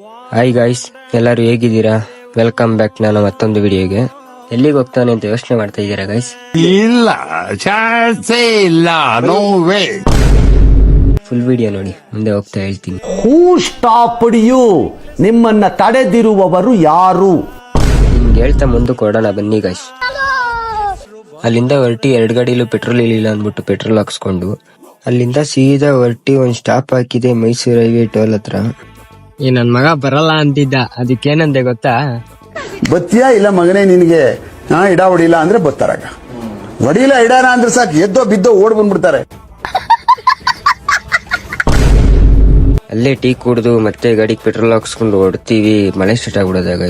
Hi guys, ಎಲ್ಲರೂ ಹೇಗಿದ್ದೀರಾ? Welcome back ನಾನು ಮತ್ತೊಂದು ವಿಡಿಯೋಗೆ. ಎಲ್ಲಿಗೆ ಹೋಗ್ತಾನೆ ಅಂತ ಯೋಚನೆ ಮಾಡ್ತಾ ಇದ್ದೀರಾ ಗೈಸ್? ಇಲ್ಲ, ಚಾನ್ಸೇ ಇಲ್ಲ, ನೋ ವೇ. ಫುಲ್ ವಿಡಿಯೋ ನೋಡಿ, ಮುಂದೆ ಹೋಗ್ತಾ ಹೇಳ್ತೀನಿ. ಹೂ ಸ್ಟಾಪ್ಡ್ ಯು? ನಿಮ್ಮನ್ನ ತಡೆದಿರುವವರು ಯಾರು? ನಿಮ್ಗೆ ಹೇಳ್ತಾ ಮುಂದಕ್ಕೆ ಕೊಡೋಣ ಬನ್ನಿ ಗೈಸ್. ಅಲ್ಲಿಂದ ಹೊರಟಿ 2 ಗಾಡಿಲೂ ಪೆಟ್ರೋಲ್ ಇಲ್ಲಿಲ್ಲ ಅಂದ್ಬಿಟ್ಟು ಪೆಟ್ರೋಲ್ ಹಾಕ್ಸ್ಕೊಂಡು ಅಲ್ಲಿಂದ ಸೀದಾ ಹೊರಟಿ ಒಂದ್ ಸ್ಟಾಪ್ ಹಾಕಿದೆ ಮೈಸೂರು ಹೈವೇ ಟೋಲ್ ಹತ್ರ. ಈ ನನ್ ಮಗ ಬರಲ್ಲ ಅಂತಿದ್ದ, ಅದಕ್ಕೇನಂದೆ ಗೊತ್ತಾ? ಬತ್ತಿಯಾ ಇಲ್ಲ ಮಗನೇ, ನಿನಗೆ ಇಡ ಹೊಡಿಲ್ಲ ಅಂದ್ರೆ ಬತ್ತಾರಾಗ, ಹೊಡಿಲ್ಲ ಇಡಾನ ಅಂದ್ರೆ ಸಾಕು, ಎದ್ದೋ ಬಿದ್ದೋ ಓಡ್ ಬಂದ್ಬಿಡ್ತಾರೆ. ಅಲ್ಲೇ ಟೀ ಕುಡ್ದು ಮತ್ತೆ ಗಾಡಿಗೆ ಪೆಟ್ರೋಲ್ ಹಾಕ್ಸ್ಕೊಂಡು ಹೊಡ್ತೀವಿ. ಮಳೆ ಸ್ಟಾರ್ಟ್ ಆಗ್ಬಿಡೋದಾಗ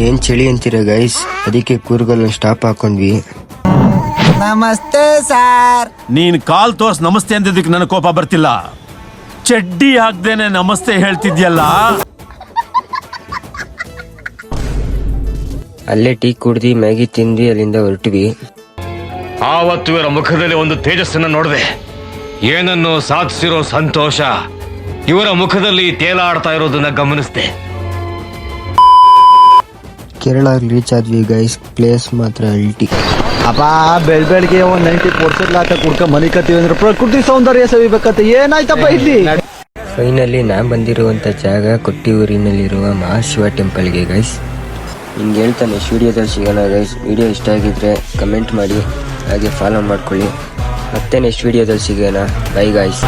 ಏನ್ ಚಳಿ ಅಂತೀರ ಗೈಸ್, ಅದಕ್ಕೆ ಕೂರ್ಗಲ್ ಸ್ಟಾಪ್ ಹಾಕೊಂಡ್ವಿ. ನಮಸ್ತೆ ಸರ್. ನೀನ್ ಕಾಲ್ ತೋರ್ಸ್ ನಮಸ್ತೆ ಅಂದಿದ್ದಕ್ಕೆ ನನಗೆ ಕೋಪ ಬರ್ತಿಲ್ಲ. ಚಡ್ಡಿ ಹಾಕ್ದೇನೆ ನಮಸ್ತೆ ಹೇಳ್ತಿದ್ಯಲ್ಲ. ಅಲ್ಲೇ ಟೀ ಕುಡ್ದಿ ಮ್ಯಾಗಿ ತಿಂದ್ವಿ, ಅಲ್ಲಿಂದ ಹೊರಟ್ವಿ. ಆವತ್ತು ಇವರ ಮುಖದಲ್ಲಿ ಒಂದು ತೇಜಸ್ಸನ್ನು ನೋಡಿದೆ. ಏನನ್ನು ಸಾಧಿಸಿರೋ ಸಂತೋಷ ಇವರ ಮುಖದಲ್ಲಿ ತೇಲಾಡ್ತಾ ಇರೋದನ್ನ ಗಮನಿಸಿದೆ. ಕೇರಳ ರೀಚ್ ಆದ್ವಿ ಗೈಸ್. ಪ್ಲೇಸ್ ಮಾತ್ರ ಅಲ್ಟಿ. ಅಪ್ಪ ಬೆಳಗ್ಗೆ ಒಂದ್ 90% ಲಾಟ ಕುಡ್ಕ ಮನಿ ಕತ್ತೀವಿ ಅಂದ್ರೆ ಪ್ರಕೃತಿ ಸೌಂದರ್ಯ ಸವಿಬೇಕಂತ ಏನಾಯ್ತಪ್ಪ ಇಲ್ಲಿ? ಫೈನಲಿ ನಾ ಬಂದಿರುವಂತ ಜಾಗ ಕೊಟ್ಟಿಯೂರಿನಲ್ಲಿರುವ ಮಹಾಶಿವ ಟೆಂಪಲ್ಗೆ ಗೈಸ್. ನಿಮ್ಗೆ ಹೇಳ್ತಾ ನೆಕ್ಸ್ಟ್ ವಿಡಿಯೋದಲ್ಲಿ ಸಿಗೋಣ ಗೈಸ್. ವಿಡಿಯೋ ಇಷ್ಟ ಆಗಿದ್ರೆ ಕಮೆಂಟ್ ಮಾಡಿ, ಹಾಗೆ ಫಾಲೋ ಮಾಡ್ಕೊಳ್ಳಿ. ಮತ್ತೆ ನೆಕ್ಸ್ಟ್ ವಿಡಿಯೋದಲ್ಲಿ ಸಿಗೋಣ. Bye guys.